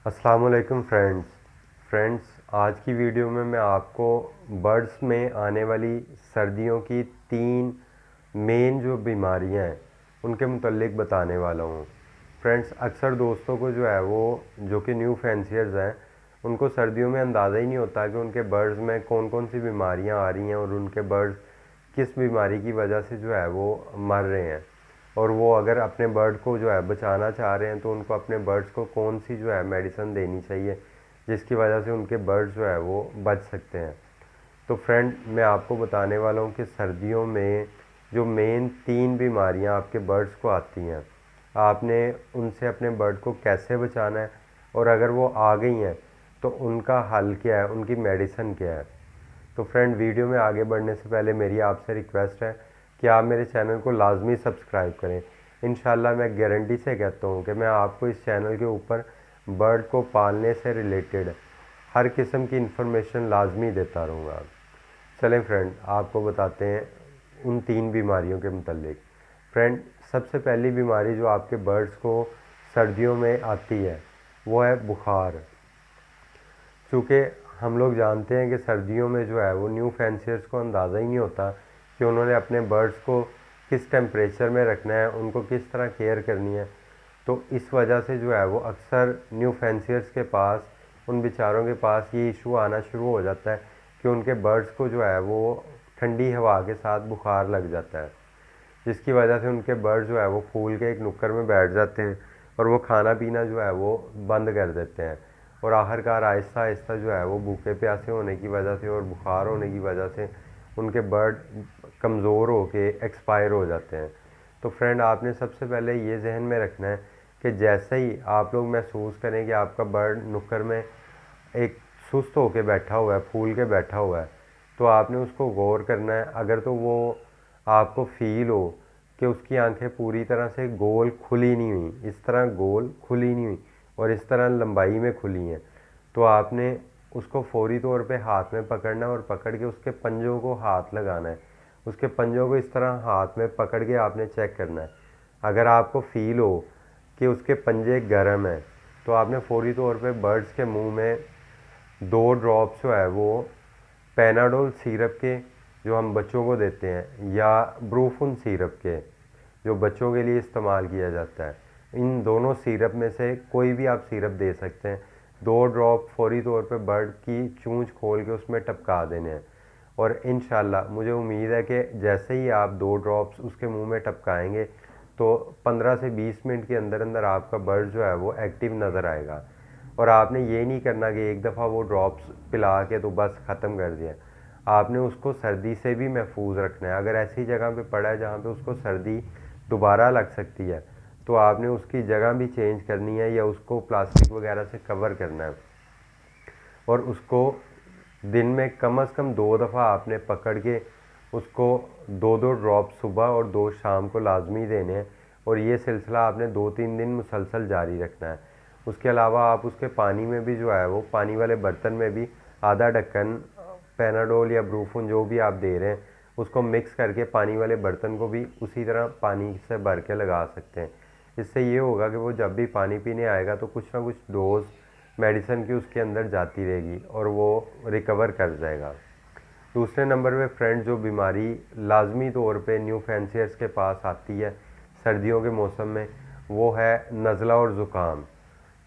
अस्सलाम वालेकुम फ्रेंड्स, आज की वीडियो में मैं आपको बर्ड्स में आने वाली सर्दियों की 3 मेन जो बीमारियां हैं उनके मुतल्लिक बताने वाला हूँ। फ्रेंड्स, अक्सर दोस्तों को जो है वो जो कि न्यू फैंसियर्स हैं उनको सर्दियों में अंदाज़ा ही नहीं होता कि उनके बर्ड्स में कौन कौन सी बीमारियां आ रही हैं और उनके बर्ड्स किस बीमारी की वजह से जो है वो मर रहे हैं। और वो अगर अपने बर्ड को जो है बचाना चाह रहे हैं तो उनको अपने बर्ड्स को कौन सी जो है मेडिसिन देनी चाहिए जिसकी वजह से उनके बर्ड्स जो है वो बच सकते हैं। तो फ्रेंड, मैं आपको बताने वाला हूँ कि सर्दियों में जो मेन 3 बीमारियाँ आपके बर्ड्स को आती हैं, आपने उनसे अपने बर्ड को कैसे बचाना है और अगर वो आ गई हैं तो उनका हल क्या है, उनकी मेडिसिन क्या है। तो फ्रेंड, वीडियो में आगे बढ़ने से पहले मेरी आपसे रिक्वेस्ट है कि आप मेरे चैनल को लाजमी सब्सक्राइब करें। इंशाल्लाह मैं गारंटी से कहता हूँ कि मैं आपको इस चैनल के ऊपर बर्ड को पालने से रिलेटेड हर किस्म की इन्फॉर्मेशन लाजमी देता रहूँगा। चलें फ्रेंड, आपको बताते हैं उन 3 बीमारियों के मुतल्लिक। फ्रेंड, सबसे पहली बीमारी जो आपके बर्ड्स को सर्दियों में आती है वो है बुखार। चूँकि हम लोग जानते हैं कि सर्दियों में जो है वो न्यू फैंसियर्स को अंदाज़ा ही नहीं होता कि उन्होंने अपने बर्ड्स को किस टेम्परेचर में रखना है, उनको किस तरह केयर करनी है। तो इस वजह से जो है वो अक्सर न्यू फैंसियर्स के पास, उन बेचारों के पास ये इशू आना शुरू हो जाता है कि उनके बर्ड्स को जो है वो ठंडी हवा के साथ बुखार लग जाता है, जिसकी वजह से उनके बर्ड जो है वो फूल के एक नुक्कड़ में बैठ जाते हैं और वो खाना पीना जो है वो बंद कर देते हैं। और आखिरकार आहिस्ता आहिस्ता जो है वो भूखे प्यासे होने की वजह से और बुखार होने की वजह से उनके बर्ड कमज़ोर होके एक्सपायर हो जाते हैं। तो फ्रेंड, आपने सबसे पहले ये जहन में रखना है कि जैसे ही आप लोग महसूस करें कि आपका बर्ड नुक्कड़ में एक सुस्त होके बैठा हुआ है, फूल के बैठा हुआ है, तो आपने उसको गौर करना है। अगर तो वो आपको फील हो कि उसकी आंखें पूरी तरह से गोल खुली नहीं हुई, इस तरह गोल खुली नहीं हुई और इस तरह लंबाई में खुली हैं, तो आपने उसको फौरी तौर पे हाथ में पकड़ना है और पकड़ के उसके पंजों को हाथ लगाना है। उसके पंजों को इस तरह हाथ में पकड़ के आपने चेक करना है। अगर आपको फील हो कि उसके पंजे गर्म हैं तो आपने फौरी तौर पे बर्ड्स के मुंह में 2 ड्रॉप्स जो है वो पैनाडोल सिरप के, जो हम बच्चों को देते हैं, या ब्रूफुन सिरप के, जो बच्चों के लिए इस्तेमाल किया जाता है, इन दोनों सिरप में से कोई भी आप सिरप दे सकते हैं। 2 ड्रॉप फौरी तौर पे बर्ड की चूंच खोल के उसमें टपका देने हैं और इंशाल्लाह मुझे उम्मीद है कि जैसे ही आप 2 ड्रॉप्स उसके मुंह में टपकाएंगे तो 15 से 20 मिनट के अंदर अंदर आपका बर्ड जो है वो एक्टिव नज़र आएगा। और आपने ये नहीं करना कि एक दफ़ा वो ड्रॉप्स पिला के तो बस ख़त्म कर दिया। आपने उसको सर्दी से भी महफूज रखना है। अगर ऐसी जगह पे पड़ा है जहाँ पे उसको सर्दी दोबारा लग सकती है तो आपने उसकी जगह भी चेंज करनी है या उसको प्लास्टिक वगैरह से कवर करना है और उसको दिन में कम से कम 2 दफ़ा आपने पकड़ के उसको 2-2 ड्रॉप सुबह और 2 शाम को लाजमी देने हैं और ये सिलसिला आपने 2-3 दिन मुसलसल जारी रखना है। उसके अलावा आप उसके पानी में भी जो है वो पानी वाले बर्तन में भी आधा ढक्कन पैनाडोल या ब्रूफुन जो भी आप दे रहे हैं उसको मिक्स करके पानी वाले बर्तन को भी उसी तरह पानी से भर के लगा सकते हैं। इससे ये होगा कि वो जब भी पानी पीने आएगा तो कुछ ना कुछ डोज मेडिसिन की उसके अंदर जाती रहेगी और वो रिकवर कर जाएगा। दूसरे नंबर पे फ्रेंड, जो बीमारी लाजमी तौर पे न्यू फैंसियर्स के पास आती है सर्दियों के मौसम में, वो है नज़ला और ज़ुकाम।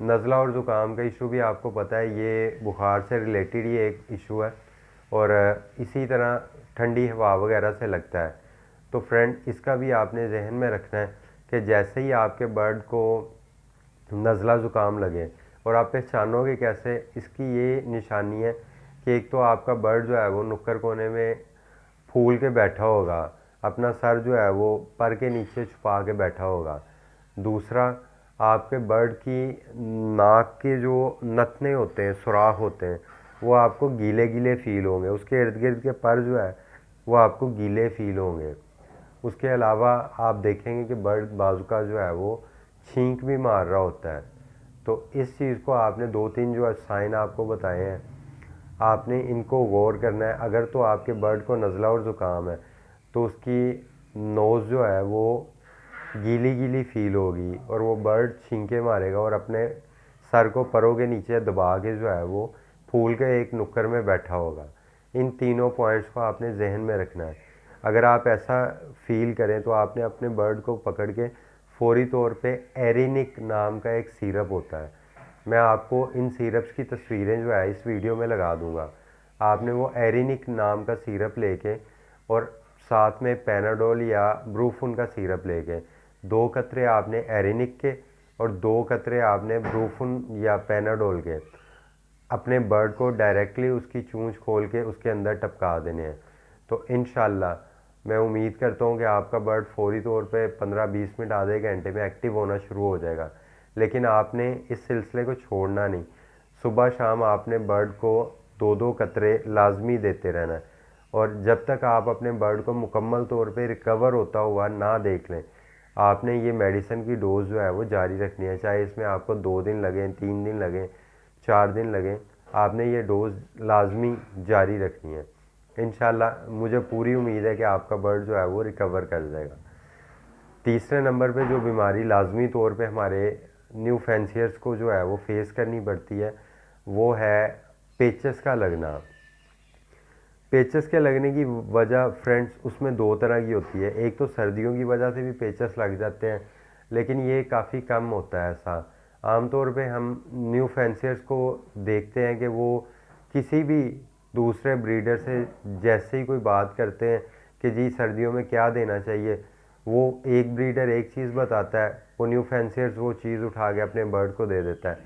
नज़ला और ज़ुकाम का इशू भी आपको पता है, ये बुखार से रिलेटेड ही एक इशू है और इसी तरह ठंडी हवा वगैरह से लगता है। तो फ्रेंड, इसका भी आपने जहन में रखना है कि जैसे ही आपके बर्ड को नज़ला ज़ुकाम लगे, और आप पहचानोगे कैसे, इसकी ये निशानी है कि एक तो आपका बर्ड जो है वो नुक्कड़ कोने में फूल के बैठा होगा, अपना सर जो है वो पर के नीचे छुपा के बैठा होगा। दूसरा, आपके बर्ड की नाक के जो नथने होते हैं, सुराख होते हैं, वो आपको गीले गीले फील होंगे। उसके इर्द गिर्द के पर जो है वो आपको गीले फील होंगे। उसके अलावा आप देखेंगे कि बर्ड बाजुका जो है वो छींक भी मार रहा होता है। तो इस चीज़ को आपने 2-3 जो साइन आपको बताए हैं, आपने इनको गौर करना है। अगर तो आपके बर्ड को नज़ला और ज़ुकाम है तो उसकी नोज़ जो है वो गीली गीली फील होगी और वो बर्ड छींके मारेगा और अपने सर को परों के नीचे दबा के जो है वो फूल के एक नुक्कड़ में बैठा होगा। इन तीनों पॉइंट्स को आपने जहन में रखना है। अगर आप ऐसा फील करें तो आपने अपने बर्ड को पकड़ के फौरी तौर पे एरिनिक नाम का एक सिरप होता है, मैं आपको इन सिरप्स की तस्वीरें जो है इस वीडियो में लगा दूंगा। आपने वो एरिनिक नाम का सिरप लेके और साथ में पैनाडोल या ब्रूफुन का सिरप लेके 2 कतरे आपने एरिनिक के और 2 कतरे आपने ब्रूफुन या पैनाडोल के अपने बर्ड को डायरेक्टली उसकी चूंच खोल के उसके अंदर टपका देने हैं। तो इंशाल्लाह मैं उम्मीद करता हूँ कि आपका बर्ड फौरी तौर पे 15-20 मिनट आधे घंटे में एक्टिव होना शुरू हो जाएगा। लेकिन आपने इस सिलसिले को छोड़ना नहीं। सुबह शाम आपने बर्ड को 2-2 कतरे लाजमी देते रहना है, और जब तक आप अपने बर्ड को मुकम्मल तौर पे रिकवर होता हुआ ना देख लें, आपने ये मेडिसिन की डोज़ जो है वो जारी रखनी है। चाहे इसमें आपको 2 दिन लगें, 3 दिन लगें, 4 दिन लगें, आपने ये डोज़ लाजमी जारी रखनी है। इंशाल्लाह मुझे पूरी उम्मीद है कि आपका बर्ड जो है वो रिकवर कर जाएगा। तीसरे नंबर पे जो बीमारी लाजमी तौर पे हमारे न्यू फैंसियर्स को जो है वो फेस करनी पड़ती है, वो है पेचेस का लगना। पेचेस के लगने की वजह फ्रेंड्स उसमें 2 तरह की होती है। एक तो सर्दियों की वजह से भी पेचेस लग जाते हैं, लेकिन ये काफ़ी कम होता है ऐसा। आमतौर पे हम न्यू फैंसियर्स को देखते हैं कि वो किसी भी दूसरे ब्रीडर से जैसे ही कोई बात करते हैं कि जी सर्दियों में क्या देना चाहिए, वो एक ब्रीडर एक चीज़ बताता है, वो न्यू फैंसियर्स वो चीज़ उठा के अपने बर्ड को दे देता है।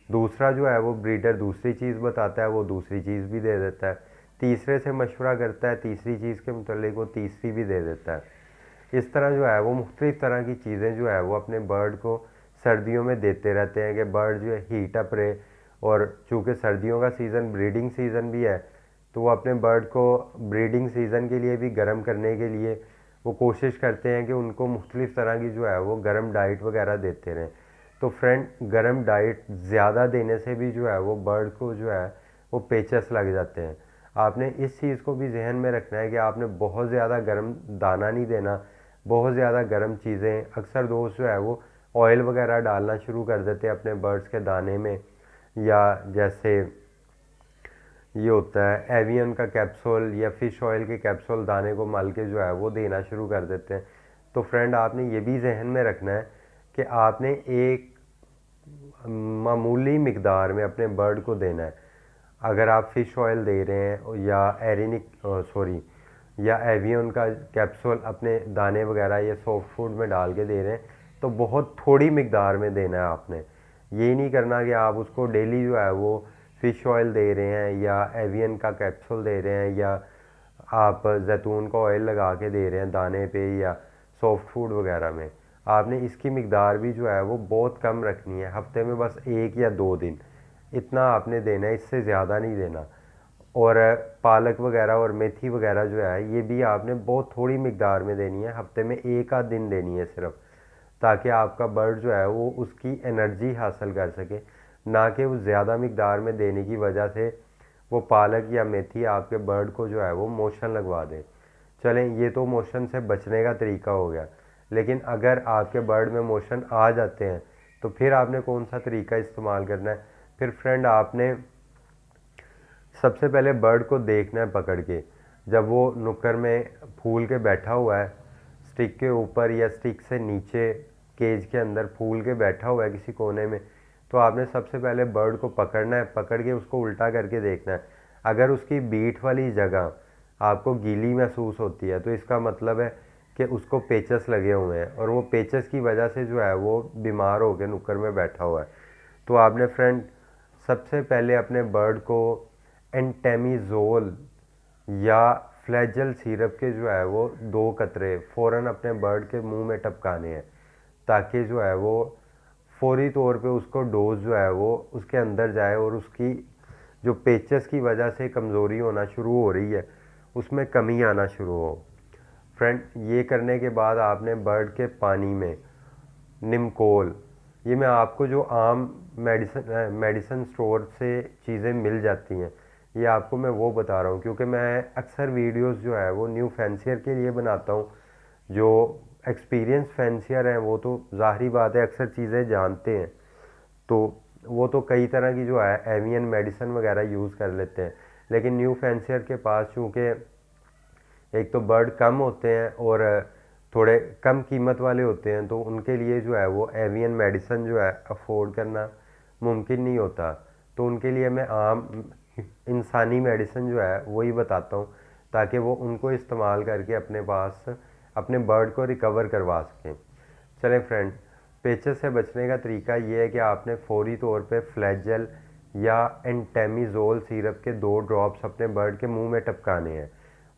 दूसरा जो है वो ब्रीडर दूसरी चीज़ बताता है, वो दूसरी चीज़ भी दे देता है। तीसरे से मशवरा करता है, तीसरी चीज़ के मुतालिक वो तीसरी भी दे देता है। इस तरह जो है वो मुख्तलिफ़ तरह की चीज़ें जो है वो अपने बर्ड को सर्दियों में देते रहते हैं कि बर्ड जो है हीट अप रहे। और चूँकि सर्दियों का सीज़न ब्रीडिंग सीज़न भी है, तो वो अपने बर्ड को ब्रीडिंग सीज़न के लिए भी गर्म करने के लिए वो कोशिश करते हैं कि उनको मुख्तलिफ़ तरह की जो है वो गर्म डाइट वगैरह देते रहें। तो फ्रेंड, गर्म डाइट ज़्यादा देने से भी जो है वो बर्ड को जो है वो पेचेस लग जाते हैं। आपने इस चीज़ को भी जहन में रखना है कि आपने बहुत ज़्यादा गर्म दाना नहीं देना, बहुत ज़्यादा गर्म चीज़ें। अक्सर दोस्त जो है वो ऑयल वगैरह डालना शुरू कर देते हैं अपने बर्ड्स के दाने में, या जैसे ये होता है एवियन का कैप्सूल या फ़िश ऑयल के कैप्सूल दाने को मल के जो है वो देना शुरू कर देते हैं। तो फ्रेंड, आपने ये भी जहन में रखना है कि आपने एक मामूली मिकदार में अपने बर्ड को देना है। अगर आप फ़िश ऑयल दे रहे हैं या एवियन का कैप्सूल अपने दाने वगैरह या सॉफ्ट फूड में डाल के दे रहे हैं, तो बहुत थोड़ी मिकदार में देना है आपने। ये नहीं करना कि आप उसको डेली जो है वो फ़िश ऑयल दे रहे हैं या एवियन का कैप्सूल दे रहे हैं या आप जैतून का ऑयल लगा के दे रहे हैं दाने पे या सॉफ्ट फूड वगैरह में। आपने इसकी मिकदार भी जो है वो बहुत कम रखनी है, हफ्ते में बस 1 या 2 दिन इतना आपने देना है, इससे ज़्यादा नहीं देना। और पालक वगैरह और मेथी वगैरह जो है ये भी आपने बहुत थोड़ी मिकदार में देनी है, हफ्ते में 1 आध दिन देनी है सिर्फ, ताकि आपका बर्ड जो है वो उसकी एनर्जी हासिल कर सके, ना कि वो ज़्यादा मिकदार में देने की वजह से वो पालक या मेथी आपके बर्ड को जो है वो मोशन लगवा दे। चलें, ये तो मोशन से बचने का तरीका हो गया, लेकिन अगर आपके बर्ड में मोशन आ जाते हैं तो फिर आपने कौन सा तरीका इस्तेमाल करना है? फिर फ्रेंड, आपने सबसे पहले बर्ड को देखना है पकड़ के, जब वो नुक्कड़ में फूल के बैठा हुआ है, स्टिक के ऊपर या स्टिक से नीचे केज के अंदर फूल के बैठा हुआ है किसी कोने में, तो आपने सबसे पहले बर्ड को पकड़ना है। पकड़ के उसको उल्टा करके देखना है। अगर उसकी बीट वाली जगह आपको गीली महसूस होती है तो इसका मतलब है कि उसको पेचेस लगे हुए हैं और वो पेचेस की वजह से जो है वो बीमार हो के नुक्कड़ में बैठा हुआ है। तो आपने फ्रेंड सबसे पहले अपने बर्ड को एंटेमिजोल या फ्लैजल सिरप के जो है वो 2 कतरे फ़ौरन अपने बर्ड के मुंह में टपकाने हैं, ताकि जो है वो फौरी तौर पे उसको डोज जो है वो उसके अंदर जाए और उसकी जो पेचेस की वजह से कमज़ोरी होना शुरू हो रही है उसमें कमी आना शुरू हो। फ्रेंड, ये करने के बाद आपने बर्ड के पानी में निमकोल, ये मैं आपको जो आम मेडिसिन स्टोर से चीज़ें मिल जाती हैं, ये आपको मैं वो बता रहा हूँ, क्योंकि मैं अक्सर वीडियोस जो है वो न्यू फैंसियर के लिए बनाता हूँ। जो एक्सपीरियंस फैंसियर हैं वो तो ज़ाहिरी बात है अक्सर चीज़ें जानते हैं, तो वो तो कई तरह की जो है एवियन मेडिसिन वगैरह यूज़ कर लेते हैं, लेकिन न्यू फैंसियर के पास चूँकि एक तो बर्ड कम होते हैं और थोड़े कम कीमत वाले होते हैं, तो उनके लिए जो है वो एवियन मेडिसिन जो है अफोर्ड करना मुमकिन नहीं होता। तो उनके लिए मैं आम इंसानी मेडिसिन जो है वही बताता हूँ, ताकि वो उनको इस्तेमाल करके अपने पास अपने बर्ड को रिकवर करवा सकें। चलें फ्रेंड, पेचेस से बचने का तरीका ये है कि आपने फौरी तौर पे फ्लैजेल या एंटेमिजोल सिरप के 2 ड्रॉप्स अपने बर्ड के मुंह में टपकाने हैं।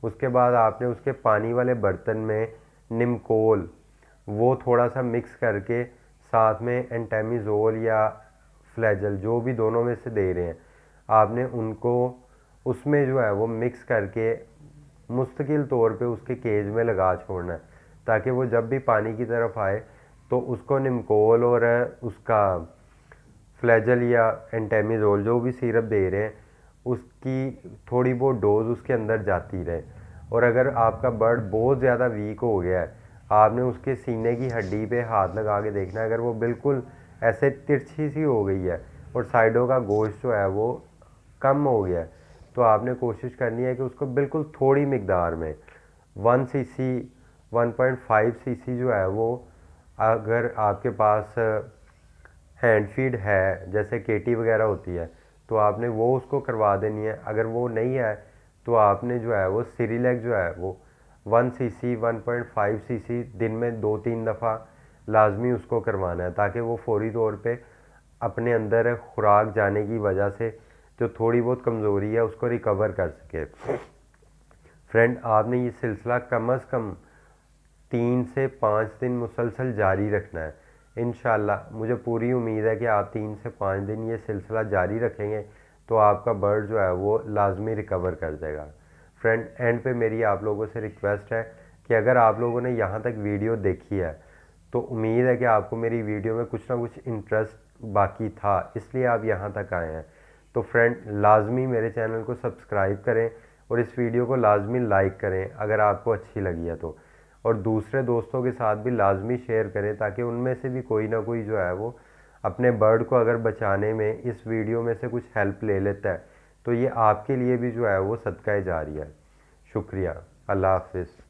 उसके बाद आपने उसके पानी वाले बर्तन में निमकोल वो थोड़ा सा मिक्स करके साथ में एंटेमिजोल या फ्लैजेल जो भी दोनों में से दे रहे हैं, आपने उनको उसमें जो है वो मिक्स करके मुस्तकिल तौर पे उसके केज में लगा छोड़ना है, ताकि वो जब भी पानी की तरफ आए तो उसको निमकोल और उसका फ्लैजल या एंटेमिजोल जो भी सिरप दे रहे हैं उसकी थोड़ी बहुत डोज उसके अंदर जाती रहे। और अगर आपका बर्ड बहुत ज़्यादा वीक हो गया है, आपने उसके सीने की हड्डी पे हाथ लगा के देखना है। अगर वो बिल्कुल ऐसे तिरछी सी हो गई है और साइडों का गोश्त जो है वो कम हो गया है, तो आपने कोशिश करनी है कि उसको बिल्कुल थोड़ी मिकदार में 1 सीसी 1.5 सीसी जो है वो, अगर आपके पास हैंड फीड है जैसे केटी वगैरह होती है तो आपने वो उसको करवा देनी है। अगर वो नहीं है तो आपने जो है वो सिरिलैक जो है वो 1 सीसी 1.5 सीसी दिन में 2-3 दफ़ा लाजमी उसको करवाना है, ताकि वो फौरी तौर पे अपने अंदर खुराक जाने की वजह से जो थोड़ी बहुत कमज़ोरी है उसको रिकवर कर सके। फ्रेंड, आपने ये सिलसिला कम अज़ कम 3 से 5 दिन मुसलसल जारी रखना है। इंशाल्लाह मुझे पूरी उम्मीद है कि आप 3 से 5 दिन ये सिलसिला जारी रखेंगे तो आपका बर्ड जो है वो लाजमी रिकवर कर जाएगा। फ्रेंड, एंड पे मेरी आप लोगों से रिक्वेस्ट है कि अगर आप लोगों ने यहाँ तक वीडियो देखी है तो उम्मीद है कि आपको मेरी वीडियो में कुछ ना कुछ इंटरेस्ट बाकी था, इसलिए आप यहाँ तक आए हैं। तो फ्रेंड, लाजमी मेरे चैनल को सब्सक्राइब करें और इस वीडियो को लाजमी लाइक करें अगर आपको अच्छी लगी है तो, और दूसरे दोस्तों के साथ भी लाजमी शेयर करें, ताकि उनमें से भी कोई ना कोई जो है वो अपने बर्ड को अगर बचाने में इस वीडियो में से कुछ हेल्प ले लेता है तो ये आपके लिए भी जो है वो सदका जारिया है। शुक्रिया। अल्लाह हाफिज़।